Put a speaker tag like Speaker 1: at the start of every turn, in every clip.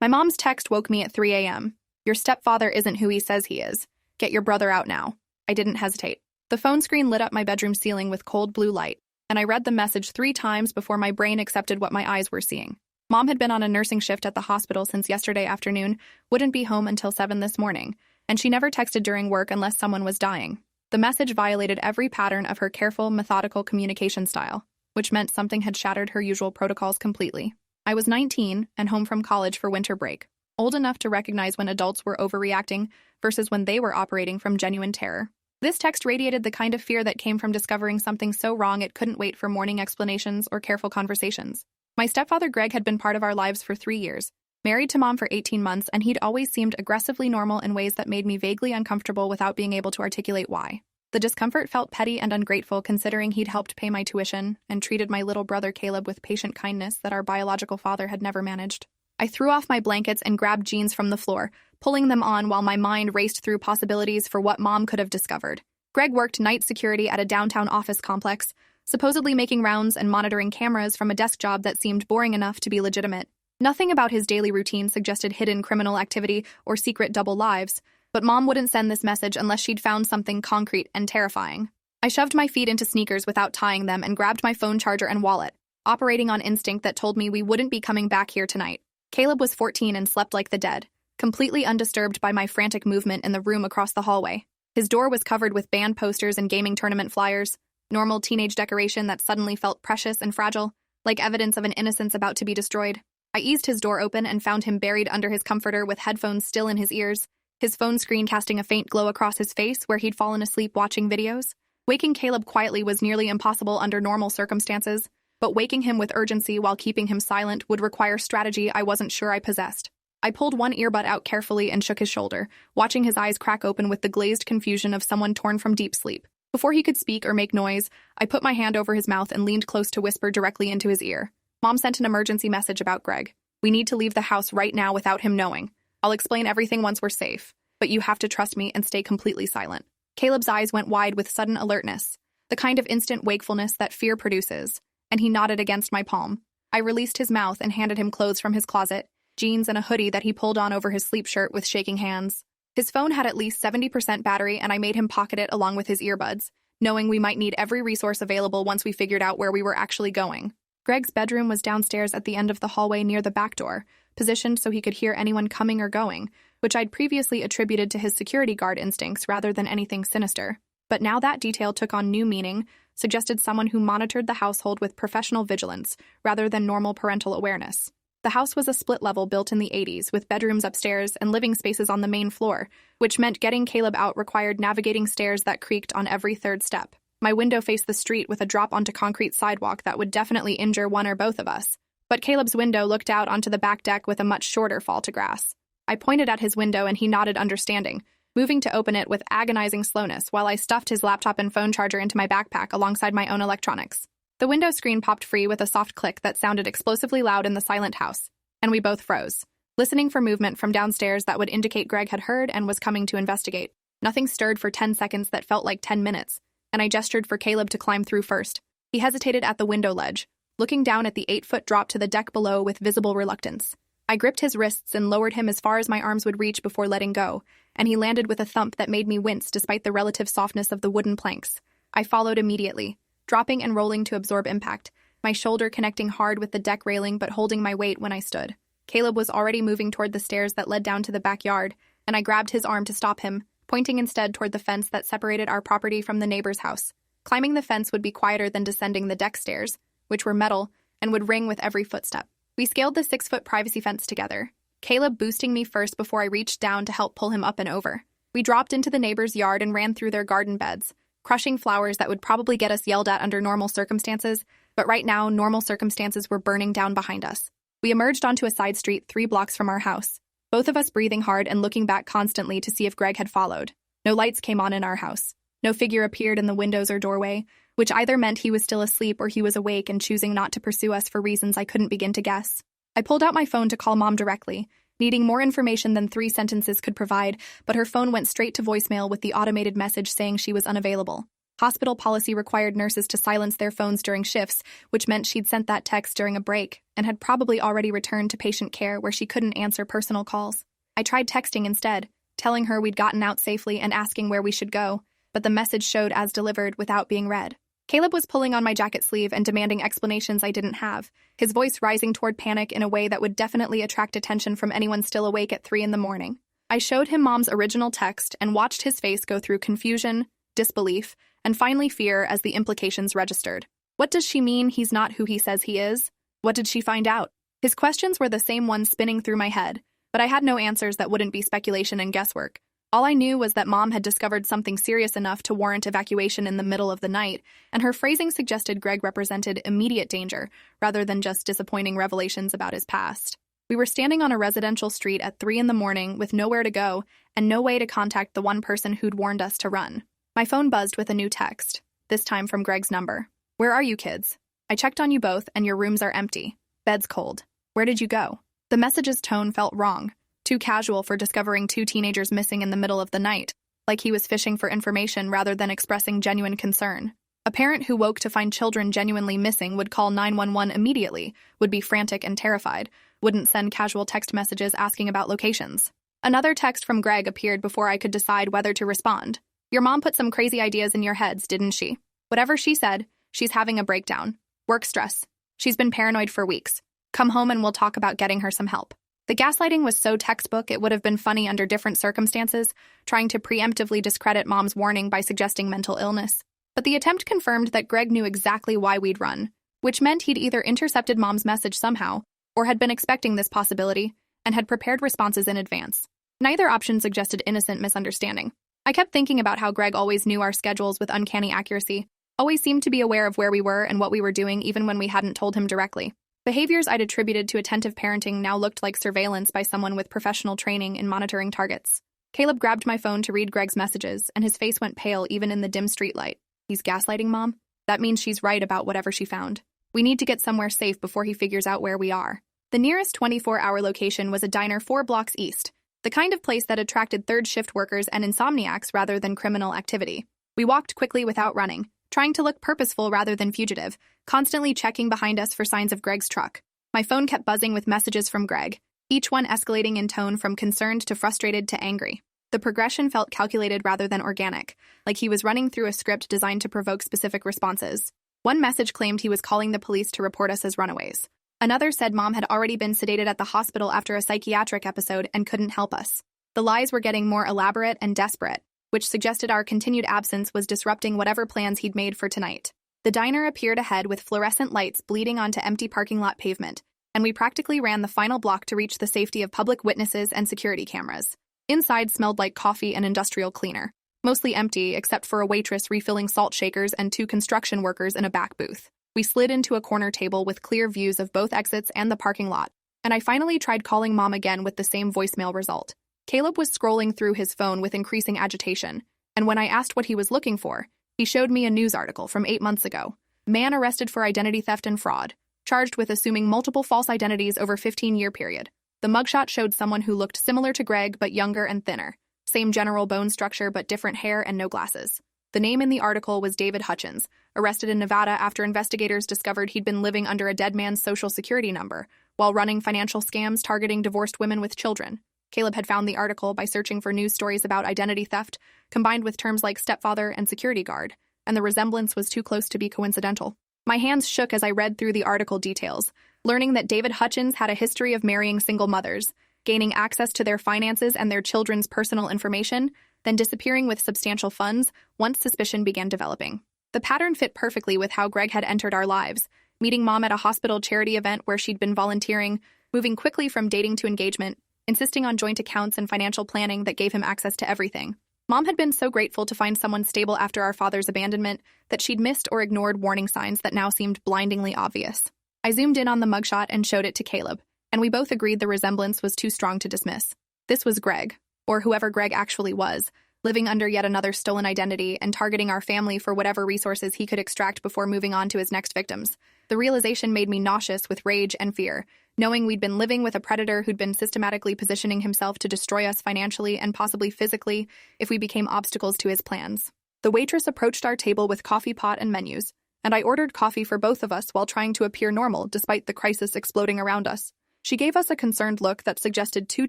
Speaker 1: My mom's text woke me at 3 a.m. Your stepfather isn't who he says he is. Get your brother out now. I didn't hesitate. The phone screen lit up my bedroom ceiling with cold blue light, and I read the message 3 times before my brain accepted what my eyes were seeing. Mom had been on a nursing shift at the hospital since yesterday afternoon, wouldn't be home until 7 this morning, and she never texted during work unless someone was dying. The message violated every pattern of her careful, methodical communication style, which meant something had shattered her usual protocols completely. I was 19 and home from college for winter break, old enough to recognize when adults were overreacting versus when they were operating from genuine terror. This text radiated the kind of fear that came from discovering something so wrong it couldn't wait for morning explanations or careful conversations. My stepfather Greg had been part of our lives for 3 years, married to Mom for 18 months, and he'd always seemed aggressively normal in ways that made me vaguely uncomfortable without being able to articulate why. The discomfort felt petty and ungrateful considering he'd helped pay my tuition and treated my little brother Caleb with patient kindness that our biological father had never managed. I threw off my blankets and grabbed jeans from the floor, pulling them on while my mind raced through possibilities for what Mom could have discovered. Greg worked night security at a downtown office complex, supposedly making rounds and monitoring cameras from a desk job that seemed boring enough to be legitimate. Nothing about his daily routine suggested hidden criminal activity or secret double lives, but Mom wouldn't send this message unless she'd found something concrete and terrifying. I shoved my feet into sneakers without tying them and grabbed my phone charger and wallet, operating on instinct that told me we wouldn't be coming back here tonight. Caleb was 14 and slept like the dead, completely undisturbed by my frantic movement in the room across the hallway. His door was covered with band posters and gaming tournament flyers, normal teenage decoration that suddenly felt precious and fragile, like evidence of an innocence about to be destroyed. I eased his door open and found him buried under his comforter with headphones still in his ears, his phone screen casting a faint glow across his face where he'd fallen asleep watching videos. Waking Caleb quietly was nearly impossible under normal circumstances, but waking him with urgency while keeping him silent would require strategy I wasn't sure I possessed. I pulled one earbud out carefully and shook his shoulder, watching his eyes crack open with the glazed confusion of someone torn from deep sleep. Before he could speak or make noise, I put my hand over his mouth and leaned close to whisper directly into his ear. Mom sent an emergency message about Greg. We need to leave the house right now without him knowing. I'll explain everything once we're safe, but you have to trust me and stay completely silent. Caleb's eyes went wide with sudden alertness, the kind of instant wakefulness that fear produces, and he nodded against my palm. I released his mouth and handed him clothes from his closet, jeans and a hoodie that he pulled on over his sleep shirt with shaking hands. His phone had at least 70% battery, and I made him pocket it along with his earbuds, knowing we might need every resource available once we figured out where we were actually going. Greg's bedroom was downstairs at the end of the hallway near the back door, positioned so he could hear anyone coming or going, which I'd previously attributed to his security guard instincts rather than anything sinister. But now that detail took on new meaning, suggested someone who monitored the household with professional vigilance rather than normal parental awareness. The house was a split level built in the 80s, with bedrooms upstairs and living spaces on the main floor, which meant getting Caleb out required navigating stairs that creaked on every third step. My window faced the street with a drop onto concrete sidewalk that would definitely injure one or both of us, but Caleb's window looked out onto the back deck with a much shorter fall to grass. I pointed at his window and he nodded understanding, moving to open it with agonizing slowness while I stuffed his laptop and phone charger into my backpack alongside my own electronics. The window screen popped free with a soft click that sounded explosively loud in the silent house, and we both froze, listening for movement from downstairs that would indicate Greg had heard and was coming to investigate. Nothing stirred for 10 seconds that felt like 10 minutes, and I gestured for Caleb to climb through first. He hesitated at the window ledge, looking down at the 8-foot drop to the deck below with visible reluctance. I gripped his wrists and lowered him as far as my arms would reach before letting go, and he landed with a thump that made me wince despite the relative softness of the wooden planks. I followed immediately, dropping and rolling to absorb impact, my shoulder connecting hard with the deck railing but holding my weight when I stood. Caleb was already moving toward the stairs that led down to the backyard, and I grabbed his arm to stop him, pointing instead toward the fence that separated our property from the neighbor's house. Climbing the fence would be quieter than descending the deck stairs, which were metal and would ring with every footstep. We scaled the 6-foot privacy fence together, Caleb boosting me first before I reached down to help pull him up and over. We dropped into the neighbor's yard and ran through their garden beds, crushing flowers that would probably get us yelled at under normal circumstances, but right now, normal circumstances were burning down behind us. We emerged onto a side street 3 blocks from our house, both of us breathing hard and looking back constantly to see if Greg had followed. No lights came on in our house. No figure appeared in the windows or doorway, which either meant he was still asleep or he was awake and choosing not to pursue us for reasons I couldn't begin to guess. I pulled out my phone to call Mom directly, needing more information than 3 sentences could provide, but her phone went straight to voicemail with the automated message saying she was unavailable. Hospital policy required nurses to silence their phones during shifts, which meant she'd sent that text during a break and had probably already returned to patient care where she couldn't answer personal calls. I tried texting instead, telling her we'd gotten out safely and asking where we should go, but the message showed as delivered without being read. Caleb was pulling on my jacket sleeve and demanding explanations I didn't have, his voice rising toward panic in a way that would definitely attract attention from anyone still awake at 3 a.m. I showed him Mom's original text and watched his face go through confusion, disbelief, and finally fear as the implications registered. What does she mean he's not who he says he is? What did she find out? His questions were the same ones spinning through my head, but I had no answers that wouldn't be speculation and guesswork. All I knew was that Mom had discovered something serious enough to warrant evacuation in the middle of the night, and her phrasing suggested Greg represented immediate danger rather than just disappointing revelations about his past. We were standing on a residential street at 3 a.m. with nowhere to go and no way to contact the one person who'd warned us to run. My phone buzzed with a new text, this time from Greg's number. "Where are you kids? I checked on you both and your rooms are empty. Bed's cold. Where did you go?" The message's tone felt wrong, too casual for discovering 2 teenagers missing in the middle of the night, like he was fishing for information rather than expressing genuine concern. A parent who woke to find children genuinely missing would call 911 immediately, would be frantic and terrified, wouldn't send casual text messages asking about locations. Another text from Greg appeared before I could decide whether to respond. "Your mom put some crazy ideas in your heads, didn't she? Whatever she said, she's having a breakdown. Work stress. She's been paranoid for weeks. Come home and we'll talk about getting her some help." The gaslighting was so textbook it would have been funny under different circumstances, trying to preemptively discredit Mom's warning by suggesting mental illness. But the attempt confirmed that Greg knew exactly why we'd run, which meant he'd either intercepted Mom's message somehow, or had been expecting this possibility, and had prepared responses in advance. Neither option suggested innocent misunderstanding. I kept thinking about how Greg always knew our schedules with uncanny accuracy, always seemed to be aware of where we were and what we were doing even when we hadn't told him directly. Behaviors I'd attributed to attentive parenting now looked like surveillance by someone with professional training in monitoring targets. Caleb grabbed my phone to read Greg's messages, and his face went pale even in the dim streetlight. "He's gaslighting Mom? That means she's right about whatever she found. We need to get somewhere safe before he figures out where we are." The nearest 24-hour location was a diner 4 blocks east, the kind of place that attracted third-shift workers and insomniacs rather than criminal activity. We walked quickly without running, trying to look purposeful rather than fugitive, constantly checking behind us for signs of Greg's truck. My phone kept buzzing with messages from Greg, each one escalating in tone from concerned to frustrated to angry. The progression felt calculated rather than organic, like he was running through a script designed to provoke specific responses. One message claimed he was calling the police to report us as runaways. Another said Mom had already been sedated at the hospital after a psychiatric episode and couldn't help us. The lies were getting more elaborate and desperate, which suggested our continued absence was disrupting whatever plans he'd made for tonight. The diner appeared ahead with fluorescent lights bleeding onto empty parking lot pavement, and we practically ran the final block to reach the safety of public witnesses and security cameras. Inside smelled like coffee and industrial cleaner, mostly empty except for a waitress refilling salt shakers and 2 construction workers in a back booth. We slid into a corner table with clear views of both exits and the parking lot, and I finally tried calling Mom again with the same voicemail result. Caleb was scrolling through his phone with increasing agitation, and when I asked what he was looking for, he showed me a news article from 8 months ago. Man arrested for identity theft and fraud, charged with assuming multiple false identities over 15-year period. The mugshot showed someone who looked similar to Greg but younger and thinner. Same general bone structure but different hair and no glasses. The name in the article was David Hutchins, arrested in Nevada after investigators discovered he'd been living under a dead man's social security number while running financial scams targeting divorced women with children. Caleb had found the article by searching for news stories about identity theft, combined with terms like stepfather and security guard, and the resemblance was too close to be coincidental. My hands shook as I read through the article details, learning that David Hutchins had a history of marrying single mothers, gaining access to their finances and their children's personal information, then disappearing with substantial funds once suspicion began developing. The pattern fit perfectly with how Greg had entered our lives, meeting Mom at a hospital charity event where she'd been volunteering, moving quickly from dating to engagement, insisting on joint accounts and financial planning that gave him access to everything. Mom had been so grateful to find someone stable after our father's abandonment that she'd missed or ignored warning signs that now seemed blindingly obvious. I zoomed in on the mugshot and showed it to Caleb, and we both agreed the resemblance was too strong to dismiss. This was Greg, or whoever Greg actually was, living under yet another stolen identity and targeting our family for whatever resources he could extract before moving on to his next victims. The realization made me nauseous with rage and fear, knowing we'd been living with a predator who'd been systematically positioning himself to destroy us financially and possibly physically if we became obstacles to his plans. The waitress approached our table with coffee pot and menus, and I ordered coffee for both of us while trying to appear normal despite the crisis exploding around us. She gave us a concerned look that suggested 2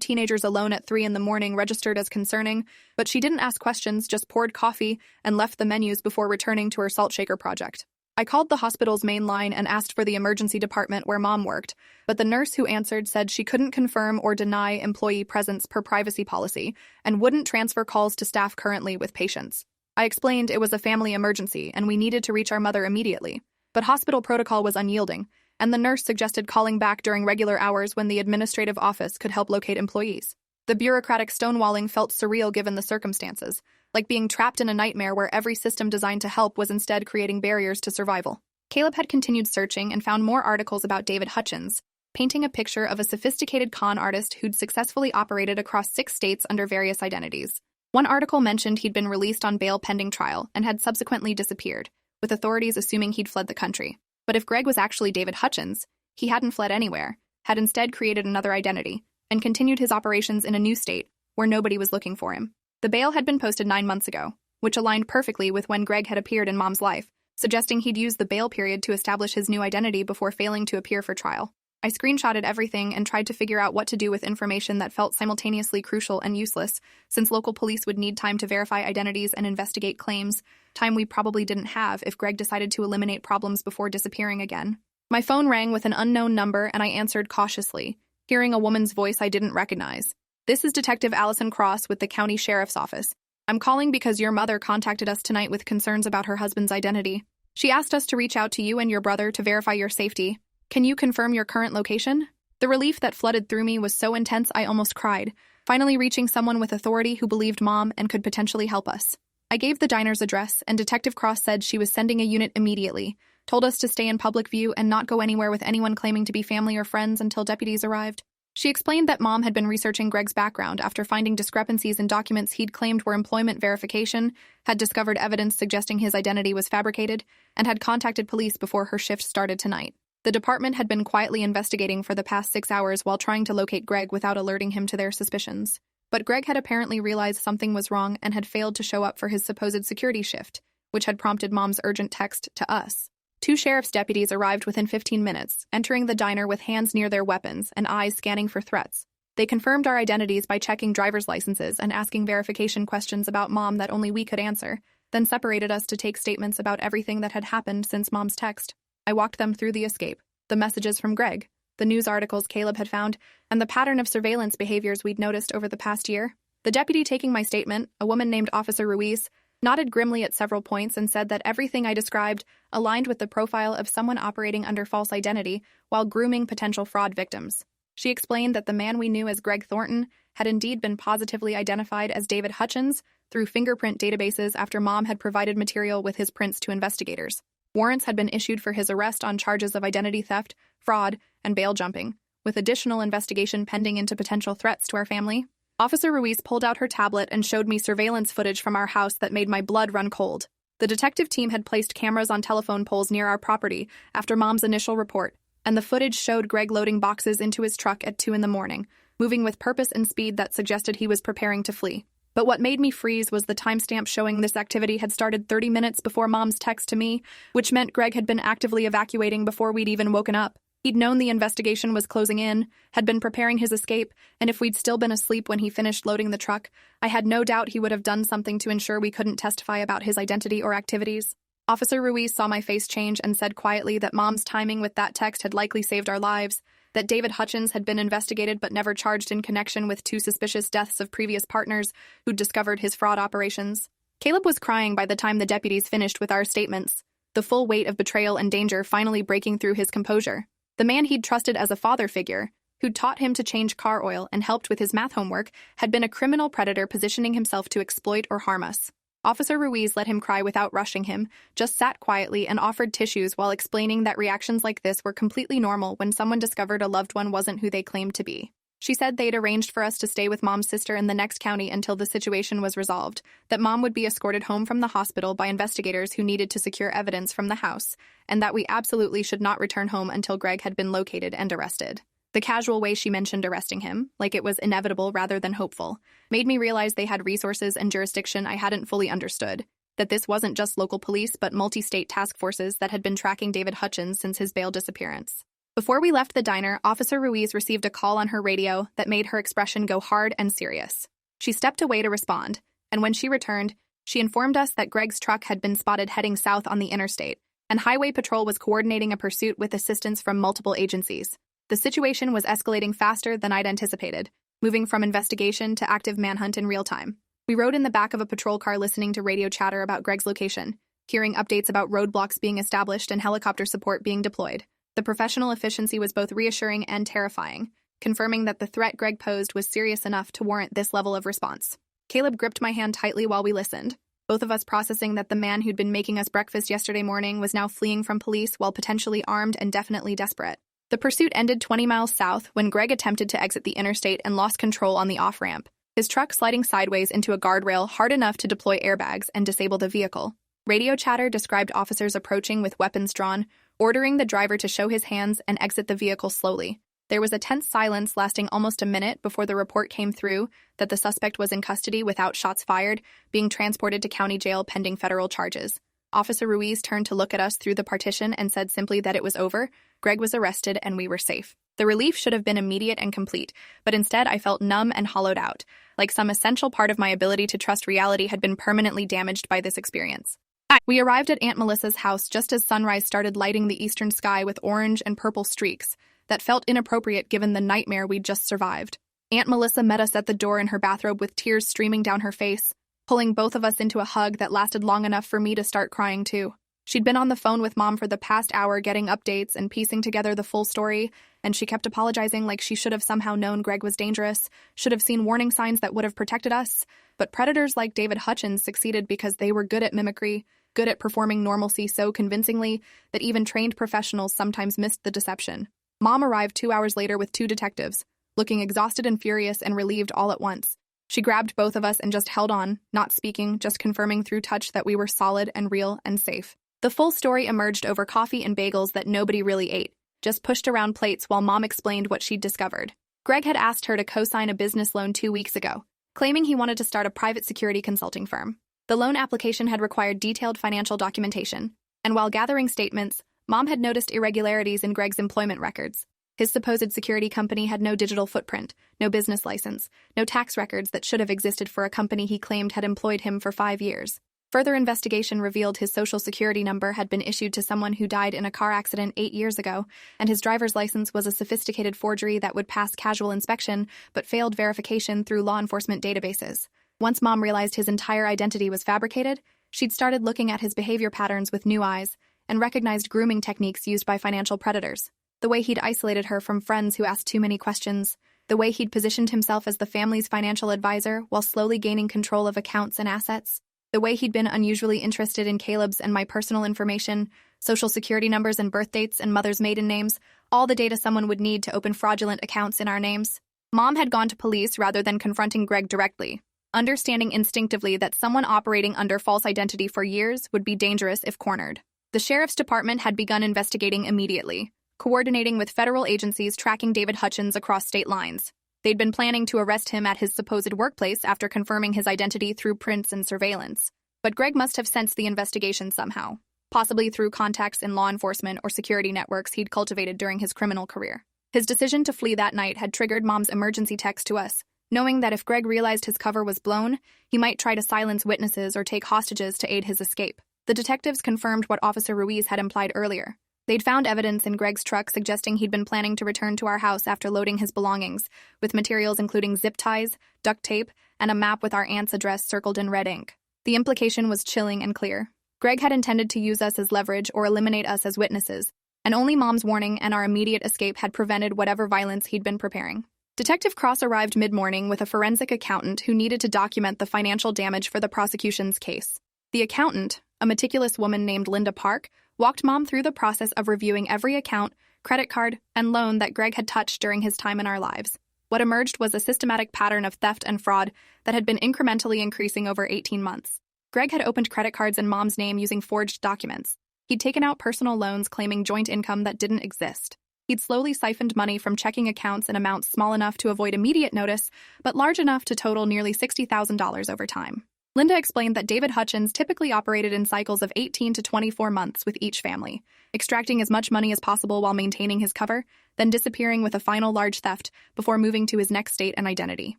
Speaker 1: teenagers alone at 3 a.m. registered as concerning, but she didn't ask questions, just poured coffee and left the menus before returning to her salt shaker project. I called the hospital's main line and asked for the emergency department where Mom worked, but the nurse who answered said she couldn't confirm or deny employee presence per privacy policy and wouldn't transfer calls to staff currently with patients. I explained it was a family emergency and we needed to reach our mother immediately, but hospital protocol was unyielding, and the nurse suggested calling back during regular hours when the administrative office could help locate employees. The bureaucratic stonewalling felt surreal given the circumstances, like being trapped in a nightmare where every system designed to help was instead creating barriers to survival. Caleb had continued searching and found more articles about David Hutchins, painting a picture of a sophisticated con artist who'd successfully operated across 6 states under various identities. One article mentioned he'd been released on bail pending trial and had subsequently disappeared, with authorities assuming he'd fled the country. But if Greg was actually David Hutchins, he hadn't fled anywhere, had instead created another identity, and continued his operations in a new state where nobody was looking for him. The bail had been posted 9 months ago, which aligned perfectly with when Greg had appeared in Mom's life, suggesting he'd used the bail period to establish his new identity before failing to appear for trial. I screenshotted everything and tried to figure out what to do with information that felt simultaneously crucial and useless, since local police would need time to verify identities and investigate claims, time we probably didn't have if Greg decided to eliminate problems before disappearing again. My phone rang with an unknown number and I answered cautiously, hearing a woman's voice I didn't recognize. "This is Detective Allison Cross with the County Sheriff's Office. I'm calling because your mother contacted us tonight with concerns about her husband's identity. She asked us to reach out to you and your brother to verify your safety. Can you confirm your current location?" The relief that flooded through me was so intense I almost cried, finally reaching someone with authority who believed Mom and could potentially help us. I gave the diner's address, and Detective Cross said she was sending a unit immediately, told us to stay in public view and not go anywhere with anyone claiming to be family or friends until deputies arrived. She explained that Mom had been researching Greg's background after finding discrepancies in documents he'd claimed were employment verification, had discovered evidence suggesting his identity was fabricated, and had contacted police before her shift started tonight. The department had been quietly investigating for the past 6 hours while trying to locate Greg without alerting him to their suspicions. But Greg had apparently realized something was wrong and had failed to show up for his supposed security shift, which had prompted Mom's urgent text to us. 2 sheriff's deputies arrived within 15 minutes, entering the diner with hands near their weapons and eyes scanning for threats. They confirmed our identities by checking driver's licenses and asking verification questions about Mom that only we could answer, then separated us to take statements about everything that had happened since Mom's text. I walked them through the escape, the messages from Greg, the news articles Caleb had found, and the pattern of surveillance behaviors we'd noticed over the past year. The deputy taking my statement, a woman named Officer Ruiz, nodded grimly at several points and said that everything I described aligned with the profile of someone operating under false identity while grooming potential fraud victims. She explained that the man we knew as Greg Thornton had indeed been positively identified as David Hutchins through fingerprint databases after Mom had provided material with his prints to investigators. Warrants had been issued for his arrest on charges of identity theft, fraud, and bail jumping, with additional investigation pending into potential threats to our family. Officer Ruiz pulled out her tablet and showed me surveillance footage from our house that made my blood run cold. The detective team had placed cameras on telephone poles near our property after Mom's initial report, and the footage showed Greg loading boxes into his truck at 2 a.m, moving with purpose and speed that suggested he was preparing to flee. But what made me freeze was the timestamp showing this activity had started 30 minutes before Mom's text to me, which meant Greg had been actively evacuating before we'd even woken up. He'd known the investigation was closing in, had been preparing his escape, and if we'd still been asleep when he finished loading the truck, I had no doubt he would have done something to ensure we couldn't testify about his identity or activities. Officer Ruiz saw my face change and said quietly that Mom's timing with that text had likely saved our lives, that David Hutchins had been investigated but never charged in connection with 2 suspicious deaths of previous partners who'd discovered his fraud operations. Caleb was crying by the time the deputies finished with our statements, the full weight of betrayal and danger finally breaking through his composure. The man he'd trusted as a father figure, who'd taught him to change car oil and helped with his math homework, had been a criminal predator positioning himself to exploit or harm us. Officer Ruiz let him cry without rushing him, just sat quietly and offered tissues while explaining that reactions like this were completely normal when someone discovered a loved one wasn't who they claimed to be. She said they'd arranged for us to stay with Mom's sister in the next county until the situation was resolved, that Mom would be escorted home from the hospital by investigators who needed to secure evidence from the house, and that we absolutely should not return home until Greg had been located and arrested. The casual way she mentioned arresting him, like it was inevitable rather than hopeful, made me realize they had resources and jurisdiction I hadn't fully understood. that this wasn't just local police but multi-state task forces that had been tracking David Hutchins since his bail disappearance. Before we left the diner, Officer Ruiz received a call on her radio that made her expression go hard and serious. She stepped away to respond, and when she returned, she informed us that Greg's truck had been spotted heading south on the interstate, and Highway Patrol was coordinating a pursuit with assistance from multiple agencies. The situation was escalating faster than I'd anticipated, moving from investigation to active manhunt in real time. We rode in the back of a patrol car listening to radio chatter about Greg's location, hearing updates about roadblocks being established and helicopter support being deployed. The professional efficiency was both reassuring and terrifying, confirming that the threat Greg posed was serious enough to warrant this level of response. Caleb gripped my hand tightly while we listened, both of us processing that the man who'd been making us breakfast yesterday morning was now fleeing from police while potentially armed and definitely desperate. The pursuit ended 20 miles south when Greg attempted to exit the interstate and lost control on the off-ramp, his truck sliding sideways into a guardrail hard enough to deploy airbags and disable the vehicle. Radio chatter described officers approaching with weapons drawn, ordering the driver to show his hands and exit the vehicle slowly. There was a tense silence lasting almost a minute before the report came through that the suspect was in custody without shots fired, being transported to county jail pending federal charges. Officer Ruiz turned to look at us through the partition and said simply that it was over, Greg was arrested, and we were safe. The relief should have been immediate and complete, but instead I felt numb and hollowed out, like some essential part of my ability to trust reality had been permanently damaged by this experience. We arrived at Aunt Melissa's house just as sunrise started lighting the eastern sky with orange and purple streaks that felt inappropriate given the nightmare we'd just survived. Aunt Melissa met us at the door in her bathrobe with tears streaming down her face, pulling both of us into a hug that lasted long enough for me to start crying too. She'd been on the phone with Mom for the past hour getting updates and piecing together the full story, and she kept apologizing like she should have somehow known Greg was dangerous, should have seen warning signs that would have protected us. But predators like David Hutchins succeeded because they were good at mimicry, good at performing normalcy so convincingly that even trained professionals sometimes missed the deception. Mom arrived 2 hours later with 2 detectives, looking exhausted and furious and relieved all at once. She grabbed both of us and just held on, not speaking, just confirming through touch that we were solid and real and safe. The full story emerged over coffee and bagels that nobody really ate, just pushed around plates while Mom explained what she'd discovered. Greg had asked her to co-sign a business loan 2 weeks ago, claiming he wanted to start a private security consulting firm. The loan application had required detailed financial documentation, and while gathering statements, Mom had noticed irregularities in Greg's employment records. His supposed security company had no digital footprint, no business license, no tax records that should have existed for a company he claimed had employed him for 5 years. Further investigation revealed his social security number had been issued to someone who died in a car accident 8 years ago, and his driver's license was a sophisticated forgery that would pass casual inspection but failed verification through law enforcement databases. Once Mom realized his entire identity was fabricated, she'd started looking at his behavior patterns with new eyes and recognized grooming techniques used by financial predators. The way he'd isolated her from friends who asked too many questions, the way he'd positioned himself as the family's financial advisor while slowly gaining control of accounts and assets, the way he'd been unusually interested in Caleb's and my personal information, social security numbers and birth dates and mother's maiden names, all the data someone would need to open fraudulent accounts in our names. Mom had gone to police rather than confronting Greg directly, understanding instinctively that someone operating under false identity for years would be dangerous if cornered. The sheriff's department had begun investigating immediately, coordinating with federal agencies tracking David Hutchins across state lines. They'd been planning to arrest him at his supposed workplace after confirming his identity through prints and surveillance. But Greg must have sensed the investigation somehow, possibly through contacts in law enforcement or security networks he'd cultivated during his criminal career. His decision to flee that night had triggered Mom's emergency text to us, knowing that if Greg realized his cover was blown, he might try to silence witnesses or take hostages to aid his escape. The detectives confirmed what Officer Ruiz had implied earlier. They'd found evidence in Greg's truck suggesting he'd been planning to return to our house after loading his belongings, with materials including zip ties, duct tape, and a map with our aunt's address circled in red ink. The implication was chilling and clear. Greg had intended to use us as leverage or eliminate us as witnesses, and only Mom's warning and our immediate escape had prevented whatever violence he'd been preparing. Detective Cross arrived mid-morning with a forensic accountant who needed to document the financial damage for the prosecution's case. The accountant, a meticulous woman named Linda Park, walked Mom through the process of reviewing every account, credit card, and loan that Greg had touched during his time in our lives. What emerged was a systematic pattern of theft and fraud that had been incrementally increasing over 18 months. Greg had opened credit cards in Mom's name using forged documents. He'd taken out personal loans claiming joint income that didn't exist. He'd slowly siphoned money from checking accounts in amounts small enough to avoid immediate notice, but large enough to total nearly $60,000 over time. Linda explained that David Hutchins typically operated in cycles of 18 to 24 months with each family, extracting as much money as possible while maintaining his cover, then disappearing with a final large theft before moving to his next state and identity.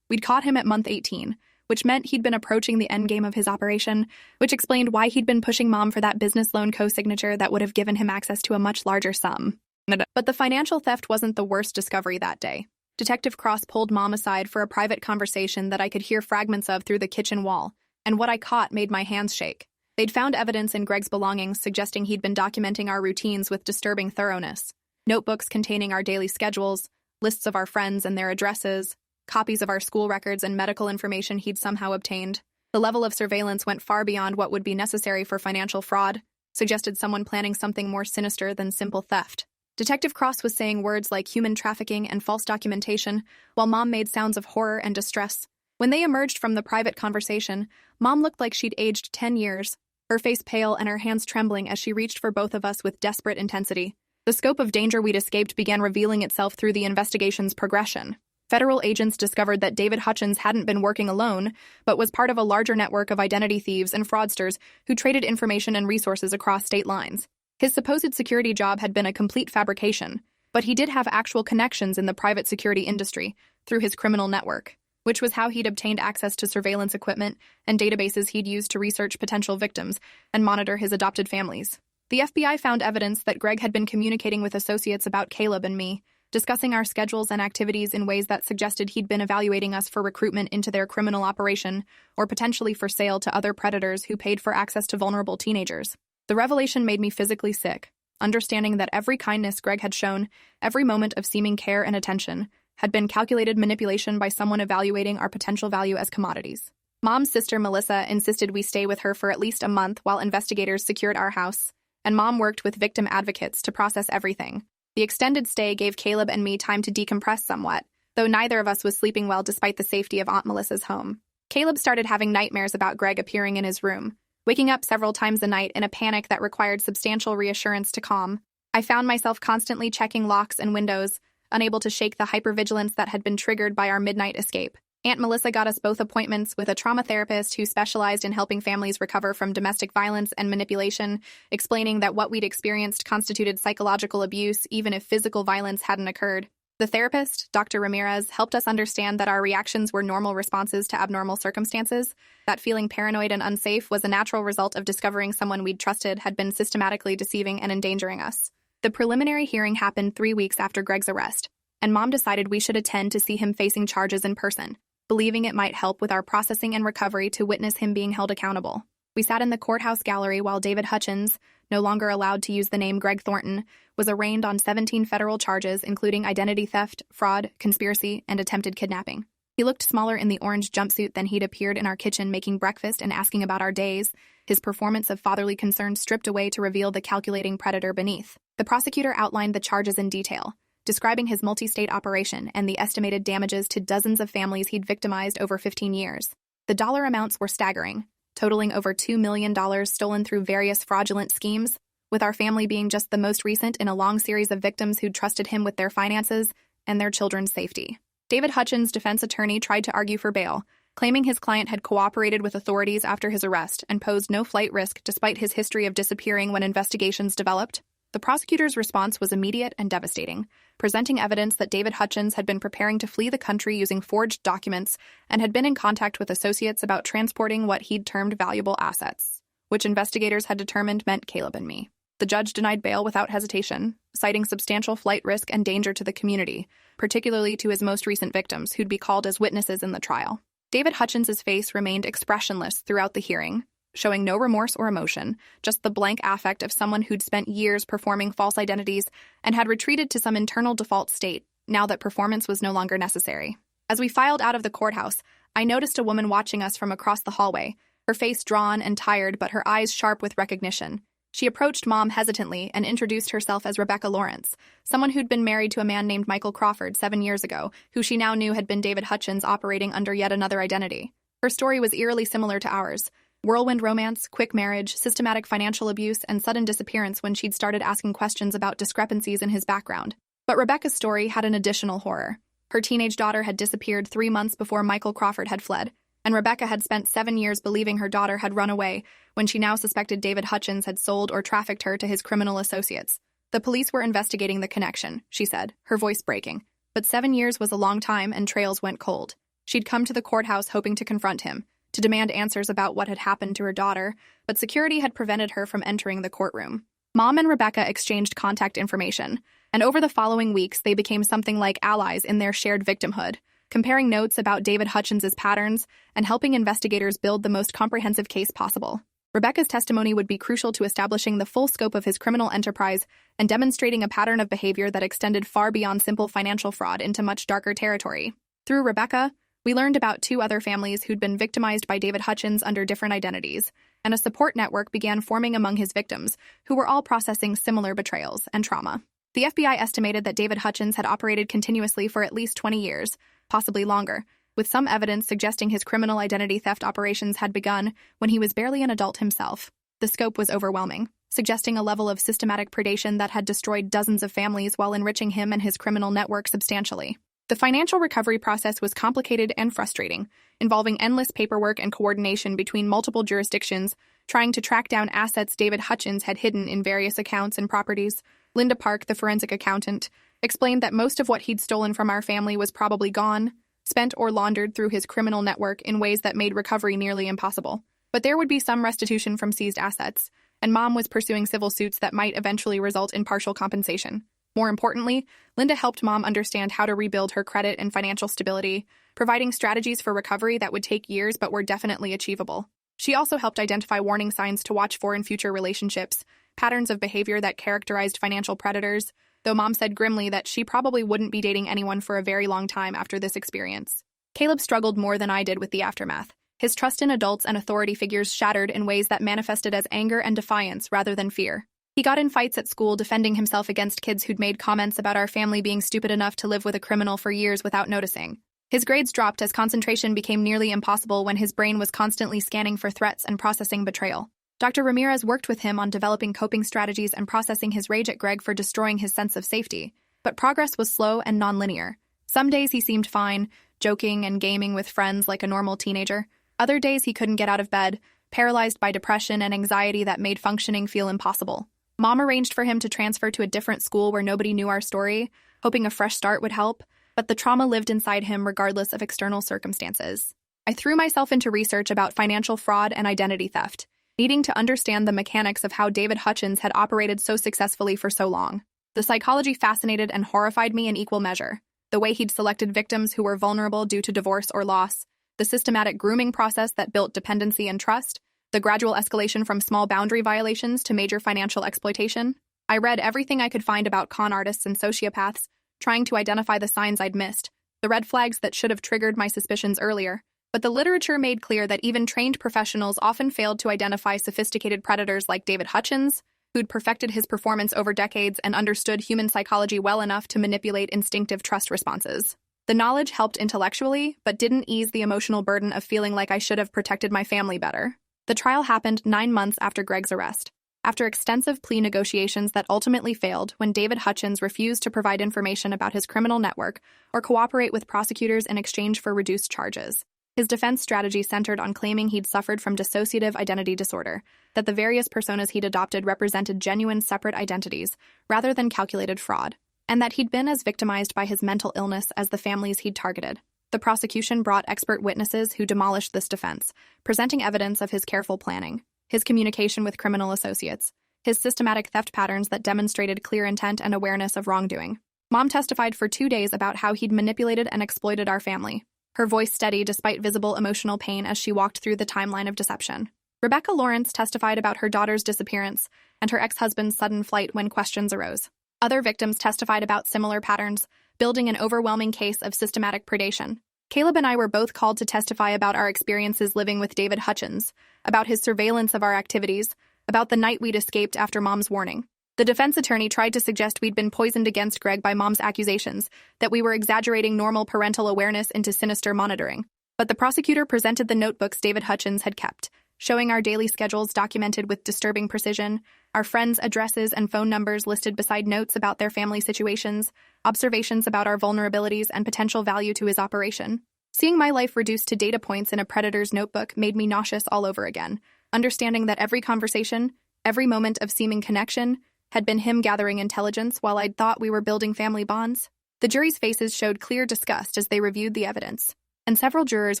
Speaker 1: We'd caught him at month 18, which meant he'd been approaching the endgame of his operation, which explained why he'd been pushing Mom for that business loan co-signature that would have given him access to a much larger sum. But the financial theft wasn't the worst discovery that day. Detective Cross pulled Mom aside for a private conversation that I could hear fragments of through the kitchen wall, and what I caught made my hands shake. They'd found evidence in Greg's belongings suggesting he'd been documenting our routines with disturbing thoroughness. Notebooks containing our daily schedules, lists of our friends and their addresses, copies of our school records and medical information he'd somehow obtained. The level of surveillance went far beyond what would be necessary for financial fraud, suggested someone planning something more sinister than simple theft. Detective Cross was saying words like human trafficking and false documentation, while Mom made sounds of horror and distress. When they emerged from the private conversation, Mom looked like she'd aged 10 years, her face pale and her hands trembling as she reached for both of us with desperate intensity. The scope of danger we'd escaped began revealing itself through the investigation's progression. Federal agents discovered that David Hutchins hadn't been working alone, but was part of a larger network of identity thieves and fraudsters who traded information and resources across state lines. His supposed security job had been a complete fabrication, but he did have actual connections in the private security industry through his criminal network, which was how he'd obtained access to surveillance equipment and databases he'd used to research potential victims and monitor his adopted families. The FBI found evidence that Greg had been communicating with associates about Caleb and me, discussing our schedules and activities in ways that suggested he'd been evaluating us for recruitment into their criminal operation or potentially for sale to other predators who paid for access to vulnerable teenagers. The revelation made me physically sick, understanding that every kindness Greg had shown, every moment of seeming care and attention, had been calculated manipulation by someone evaluating our potential value as commodities. Mom's sister, Melissa, insisted we stay with her for at least a month while investigators secured our house, and Mom worked with victim advocates to process everything. The extended stay gave Caleb and me time to decompress somewhat, though neither of us was sleeping well despite the safety of Aunt Melissa's home. Caleb started having nightmares about Greg appearing in his room, waking up several times a night in a panic that required substantial reassurance to calm. I found myself constantly checking locks and windows, unable to shake the hypervigilance that had been triggered by our midnight escape. Aunt Melissa got us both appointments with a trauma therapist who specialized in helping families recover from domestic violence and manipulation, explaining that what we'd experienced constituted psychological abuse even if physical violence hadn't occurred. The therapist, Dr. Ramirez, helped us understand that our reactions were normal responses to abnormal circumstances, that feeling paranoid and unsafe was a natural result of discovering someone we'd trusted had been systematically deceiving and endangering us. The preliminary hearing happened 3 weeks after Greg's arrest, and Mom decided we should attend to see him facing charges in person, believing it might help with our processing and recovery to witness him being held accountable. We sat in the courthouse gallery while David Hutchins, no longer allowed to use the name Greg Thornton, was arraigned on 17 federal charges including identity theft, fraud, conspiracy, and attempted kidnapping. He looked smaller in the orange jumpsuit than he'd appeared in our kitchen making breakfast and asking about our days, his performance of fatherly concern stripped away to reveal the calculating predator beneath. The prosecutor outlined the charges in detail, describing his multi-state operation and the estimated damages to dozens of families he'd victimized over 15 years. The dollar amounts were staggering, totaling over $2 million stolen through various fraudulent schemes, with our family being just the most recent in a long series of victims who'd trusted him with their finances and their children's safety. David Hutchins' defense attorney tried to argue for bail, claiming his client had cooperated with authorities after his arrest and posed no flight risk despite his history of disappearing when investigations developed. The prosecutor's response was immediate and devastating, presenting evidence that David Hutchins had been preparing to flee the country using forged documents and had been in contact with associates about transporting what he'd termed valuable assets, which investigators had determined meant Caleb and me. The judge denied bail without hesitation, citing substantial flight risk and danger to the community, particularly to his most recent victims, who'd be called as witnesses in the trial. David Hutchins' face remained expressionless throughout the hearing, showing no remorse or emotion, just the blank affect of someone who'd spent years performing false identities and had retreated to some internal default state now that performance was no longer necessary. As we filed out of the courthouse, I noticed a woman watching us from across the hallway, her face drawn and tired but her eyes sharp with recognition. She approached Mom hesitantly and introduced herself as Rebecca Lawrence, someone who'd been married to a man named Michael Crawford 7 years ago, who she now knew had been David Hutchins operating under yet another identity. Her story was eerily similar to ours. Whirlwind romance, quick marriage, systematic financial abuse, and sudden disappearance when she'd started asking questions about discrepancies in his background. But Rebecca's story had an additional horror. Her teenage daughter had disappeared 3 months before Michael Crawford had fled, and Rebecca had spent 7 years believing her daughter had run away when she now suspected David Hutchins had sold or trafficked her to his criminal associates. The police were investigating the connection, she said, her voice breaking. But 7 years was a long time and trails went cold. She'd come to the courthouse hoping to confront him, to demand answers about what had happened to her daughter, but security had prevented her from entering the courtroom. Mom and Rebecca exchanged contact information, and over the following weeks they became something like allies in their shared victimhood, comparing notes about David Hutchins's patterns and helping investigators build the most comprehensive case possible. Rebecca's testimony would be crucial to establishing the full scope of his criminal enterprise and demonstrating a pattern of behavior that extended far beyond simple financial fraud into much darker territory. Through Rebecca, we learned about 2 other families who'd been victimized by David Hutchins under different identities, and a support network began forming among his victims, who were all processing similar betrayals and trauma. The FBI estimated that David Hutchins had operated continuously for at least 20 years, possibly longer, with some evidence suggesting his criminal identity theft operations had begun when he was barely an adult himself. The scope was overwhelming, suggesting a level of systematic predation that had destroyed dozens of families while enriching him and his criminal network substantially. The financial recovery process was complicated and frustrating, involving endless paperwork and coordination between multiple jurisdictions, trying to track down assets David Hutchins had hidden in various accounts and properties. Linda Park, the forensic accountant, explained that most of what he'd stolen from our family was probably gone, spent or laundered through his criminal network in ways that made recovery nearly impossible. But there would be some restitution from seized assets, and Mom was pursuing civil suits that might eventually result in partial compensation. More importantly, Linda helped Mom understand how to rebuild her credit and financial stability, providing strategies for recovery that would take years but were definitely achievable. She also helped identify warning signs to watch for in future relationships, patterns of behavior that characterized financial predators, though Mom said grimly that she probably wouldn't be dating anyone for a very long time after this experience. Caleb struggled more than I did with the aftermath. His trust in adults and authority figures shattered in ways that manifested as anger and defiance rather than fear. He got in fights at school defending himself against kids who'd made comments about our family being stupid enough to live with a criminal for years without noticing. His grades dropped as concentration became nearly impossible when his brain was constantly scanning for threats and processing betrayal. Dr. Ramirez worked with him on developing coping strategies and processing his rage at Greg for destroying his sense of safety, but progress was slow and nonlinear. Some days he seemed fine, joking and gaming with friends like a normal teenager. Other days he couldn't get out of bed, paralyzed by depression and anxiety that made functioning feel impossible. Mom arranged for him to transfer to a different school where nobody knew our story, hoping a fresh start would help, but the trauma lived inside him regardless of external circumstances. I threw myself into research about financial fraud and identity theft, needing to understand the mechanics of how David Hutchins had operated so successfully for so long. The psychology fascinated and horrified me in equal measure. The way he'd selected victims who were vulnerable due to divorce or loss, the systematic grooming process that built dependency and trust, the gradual escalation from small boundary violations to major financial exploitation. I read everything I could find about con artists and sociopaths, trying to identify the signs I'd missed, the red flags that should have triggered my suspicions earlier. But the literature made clear that even trained professionals often failed to identify sophisticated predators like David Hutchins, who'd perfected his performance over decades and understood human psychology well enough to manipulate instinctive trust responses. The knowledge helped intellectually, but didn't ease the emotional burden of feeling like I should have protected my family better. The trial happened 9 months after Greg's arrest, after extensive plea negotiations that ultimately failed when David Hutchins refused to provide information about his criminal network or cooperate with prosecutors in exchange for reduced charges. His defense strategy centered on claiming he'd suffered from dissociative identity disorder, that the various personas he'd adopted represented genuine separate identities rather than calculated fraud, and that he'd been as victimized by his mental illness as the families he'd targeted. The prosecution brought expert witnesses who demolished this defense, presenting evidence of his careful planning, his communication with criminal associates, his systematic theft patterns that demonstrated clear intent and awareness of wrongdoing. Mom testified for 2 days about how he'd manipulated and exploited our family, her voice steady despite visible emotional pain as she walked through the timeline of deception. Rebecca Lawrence testified about her daughter's disappearance and her ex-husband's sudden flight when questions arose. Other victims testified about similar patterns, building an overwhelming case of systematic predation. Caleb and I were both called to testify about our experiences living with David Hutchins, about his surveillance of our activities, about the night we'd escaped after Mom's warning. The defense attorney tried to suggest we'd been poisoned against Greg by Mom's accusations, that we were exaggerating normal parental awareness into sinister monitoring. But the prosecutor presented the notebooks David Hutchins had kept, showing our daily schedules documented with disturbing precision, our friends' addresses and phone numbers listed beside notes about their family situations, observations about our vulnerabilities and potential value to his operation. Seeing my life reduced to data points in a predator's notebook made me nauseous all over again, understanding that every conversation, every moment of seeming connection, had been him gathering intelligence while I'd thought we were building family bonds. The jury's faces showed clear disgust as they reviewed the evidence, and several jurors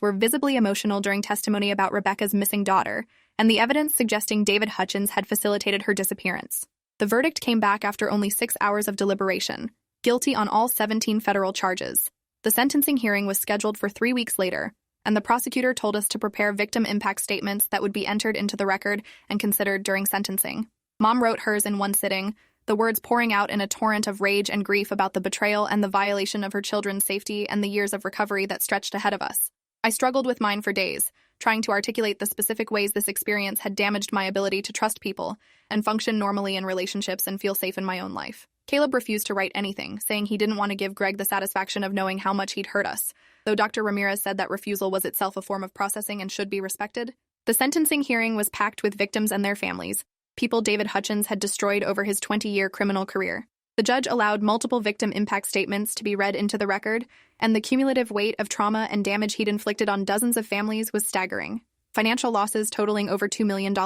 Speaker 1: were visibly emotional during testimony about Rebecca's missing daughter and the evidence suggesting David Hutchins had facilitated her disappearance. The verdict came back after only 6 hours of deliberation, guilty on all 17 federal charges. The sentencing hearing was scheduled for 3 weeks later, and the prosecutor told us to prepare victim impact statements that would be entered into the record and considered during sentencing. Mom wrote hers in one sitting, the words pouring out in a torrent of rage and grief about the betrayal and the violation of her children's safety and the years of recovery that stretched ahead of us. I struggled with mine for days, trying to articulate the specific ways this experience had damaged my ability to trust people and function normally in relationships and feel safe in my own life. Caleb refused to write anything, saying he didn't want to give Greg the satisfaction of knowing how much he'd hurt us, though Dr. Ramirez said that refusal was itself a form of processing and should be respected. The sentencing hearing was packed with victims and their families, people David Hutchins had destroyed over his 20-year criminal career. The judge allowed multiple victim impact statements to be read into the record, and the cumulative weight of trauma and damage he'd inflicted on dozens of families was staggering. Financial losses totaling over $2 million,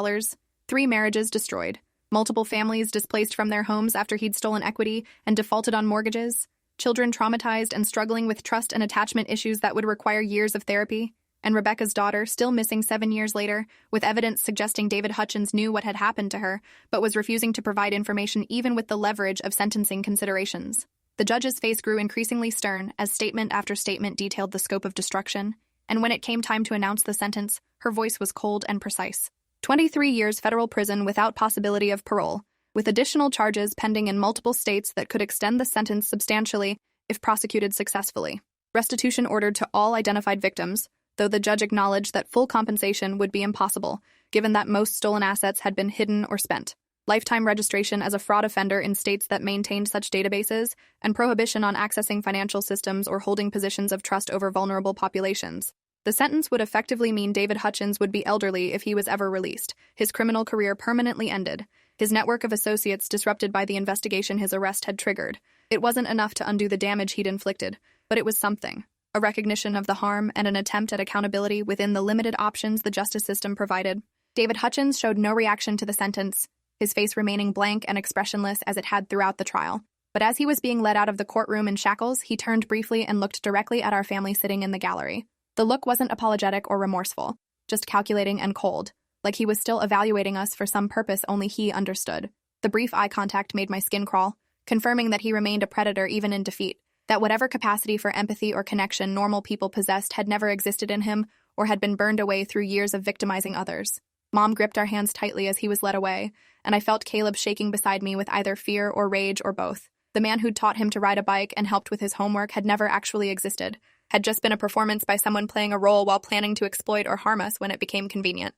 Speaker 1: 3 marriages destroyed, multiple families displaced from their homes after he'd stolen equity and defaulted on mortgages, children traumatized and struggling with trust and attachment issues that would require years of therapy, and Rebecca's daughter still missing 7 years later, with evidence suggesting David Hutchins knew what had happened to her, but was refusing to provide information even with the leverage of sentencing considerations. The judge's face grew increasingly stern as statement after statement detailed the scope of destruction, and when it came time to announce the sentence, her voice was cold and precise. 23 years federal prison without possibility of parole, with additional charges pending in multiple states that could extend the sentence substantially if prosecuted successfully. Restitution ordered to all identified victims, though the judge acknowledged that full compensation would be impossible, given that most stolen assets had been hidden or spent. Lifetime registration as a fraud offender in states that maintained such databases, and prohibition on accessing financial systems or holding positions of trust over vulnerable populations. The sentence would effectively mean David Hutchins would be elderly if he was ever released, his criminal career permanently ended, his network of associates disrupted by the investigation his arrest had triggered. It wasn't enough to undo the damage he'd inflicted, but it was something. A recognition of the harm and an attempt at accountability within the limited options the justice system provided. David Hutchins showed no reaction to the sentence, his face remaining blank and expressionless as it had throughout the trial. But as he was being led out of the courtroom in shackles, he turned briefly and looked directly at our family sitting in the gallery. The look wasn't apologetic or remorseful, just calculating and cold, like he was still evaluating us for some purpose only he understood. The brief eye contact made my skin crawl, confirming that he remained a predator even in defeat, that whatever capacity for empathy or connection normal people possessed had never existed in him or had been burned away through years of victimizing others. Mom gripped our hands tightly as he was led away, and I felt Caleb shaking beside me with either fear or rage or both. The man who'd taught him to ride a bike and helped with his homework had never actually existed, had just been a performance by someone playing a role while planning to exploit or harm us when it became convenient.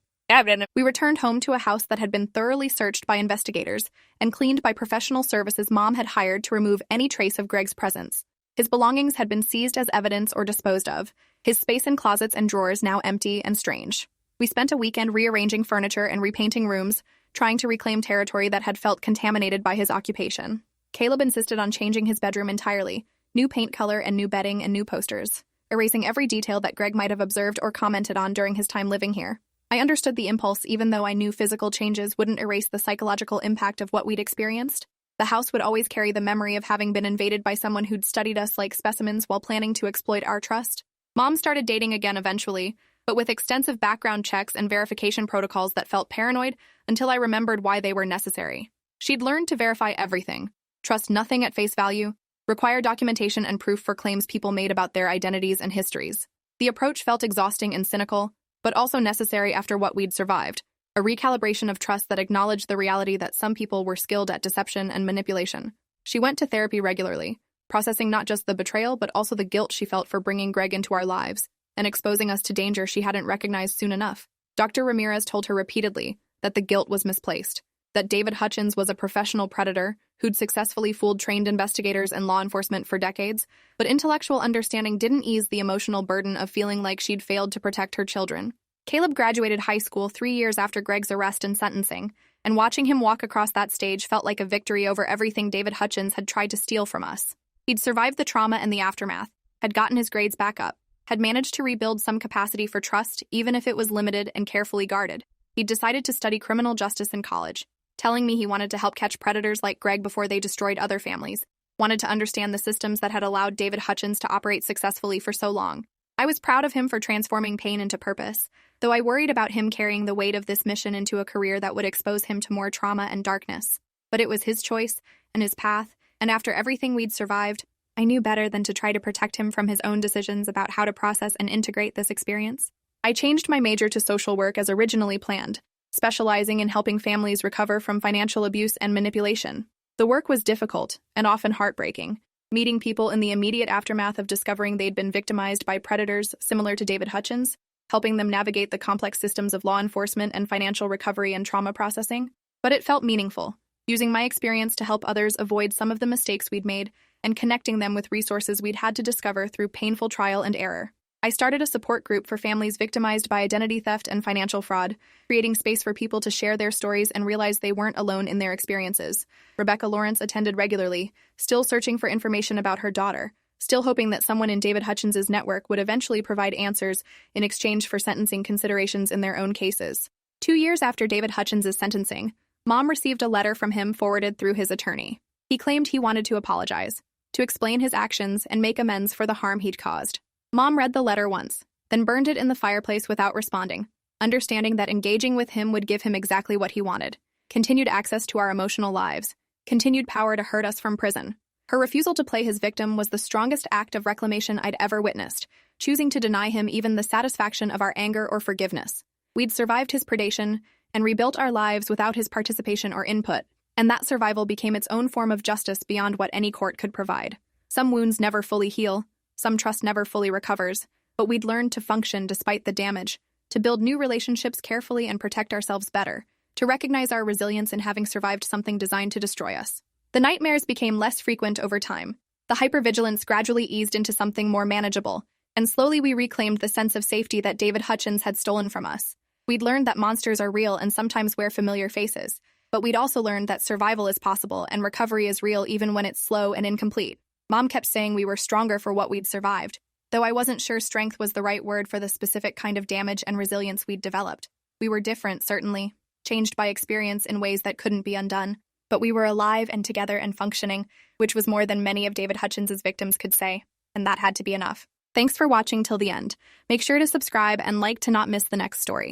Speaker 1: We returned home to a house that had been thoroughly searched by investigators and cleaned by professional services Mom had hired to remove any trace of Greg's presence. His belongings had been seized as evidence or disposed of, his space in closets and drawers now empty and strange. We spent a weekend rearranging furniture and repainting rooms, trying to reclaim territory that had felt contaminated by his occupation. Caleb insisted on changing his bedroom entirely, new paint color and new bedding and new posters, erasing every detail that Greg might have observed or commented on during his time living here. I understood the impulse even though I knew physical changes wouldn't erase the psychological impact of what we'd experienced. The house would always carry the memory of having been invaded by someone who'd studied us like specimens while planning to exploit our trust. Mom started dating again eventually, but with extensive background checks and verification protocols that felt paranoid until I remembered why they were necessary. She'd learned to verify everything, trust nothing at face value, require documentation and proof for claims people made about their identities and histories. The approach felt exhausting and cynical, but also necessary after what we'd survived, a recalibration of trust that acknowledged the reality that some people were skilled at deception and manipulation. She went to therapy regularly, processing not just the betrayal but also the guilt she felt for bringing Greg into our lives and exposing us to danger she hadn't recognized soon enough. Dr. Ramirez told her repeatedly that the guilt was misplaced, that David Hutchins was a professional predator who'd successfully fooled trained investigators and law enforcement for decades, but intellectual understanding didn't ease the emotional burden of feeling like she'd failed to protect her children. Caleb graduated high school 3 years after Greg's arrest and sentencing, and watching him walk across that stage felt like a victory over everything David Hutchins had tried to steal from us. He'd survived the trauma and the aftermath, had gotten his grades back up, had managed to rebuild some capacity for trust, even if it was limited and carefully guarded. He'd decided to study criminal justice in college, telling me he wanted to help catch predators like Greg before they destroyed other families, wanted to understand the systems that had allowed David Hutchins to operate successfully for so long. I was proud of him for transforming pain into purpose, though I worried about him carrying the weight of this mission into a career that would expose him to more trauma and darkness. But it was his choice and his path, and after everything we'd survived, I knew better than to try to protect him from his own decisions about how to process and integrate this experience. I changed my major to social work as originally planned, specializing in helping families recover from financial abuse and manipulation. The work was difficult and often heartbreaking, meeting people in the immediate aftermath of discovering they'd been victimized by predators similar to David Hutchins, helping them navigate the complex systems of law enforcement and financial recovery and trauma processing. But it felt meaningful, using my experience to help others avoid some of the mistakes we'd made and connecting them with resources we'd had to discover through painful trial and error. I started a support group for families victimized by identity theft and financial fraud, creating space for people to share their stories and realize they weren't alone in their experiences. Rebecca Lawrence attended regularly, still searching for information about her daughter, still hoping that someone in David Hutchins' network would eventually provide answers in exchange for sentencing considerations in their own cases. 2 years after David Hutchins' sentencing, Mom received a letter from him forwarded through his attorney. He claimed he wanted to apologize, to explain his actions and make amends for the harm he'd caused. Mom read the letter once, then burned it in the fireplace without responding, understanding that engaging with him would give him exactly what he wanted: continued access to our emotional lives, continued power to hurt us from prison. Her refusal to play his victim was the strongest act of reclamation I'd ever witnessed, choosing to deny him even the satisfaction of our anger or forgiveness. We'd survived his predation and rebuilt our lives without his participation or input, and that survival became its own form of justice beyond what any court could provide. Some wounds never fully heal, some trust never fully recovers, but we'd learned to function despite the damage, to build new relationships carefully and protect ourselves better, to recognize our resilience in having survived something designed to destroy us. The nightmares became less frequent over time. The hypervigilance gradually eased into something more manageable, and slowly we reclaimed the sense of safety that David Hutchins had stolen from us. We'd learned that monsters are real and sometimes wear familiar faces, but we'd also learned that survival is possible and recovery is real even when it's slow and incomplete. Mom kept saying we were stronger for what we'd survived, though I wasn't sure strength was the right word for the specific kind of damage and resilience we'd developed. We were different, certainly, changed by experience in ways that couldn't be undone, but we were alive and together and functioning, which was more than many of David Hutchins' victims could say, and that had to be enough. Thanks for watching till the end. Make sure to subscribe and like to not miss the next story.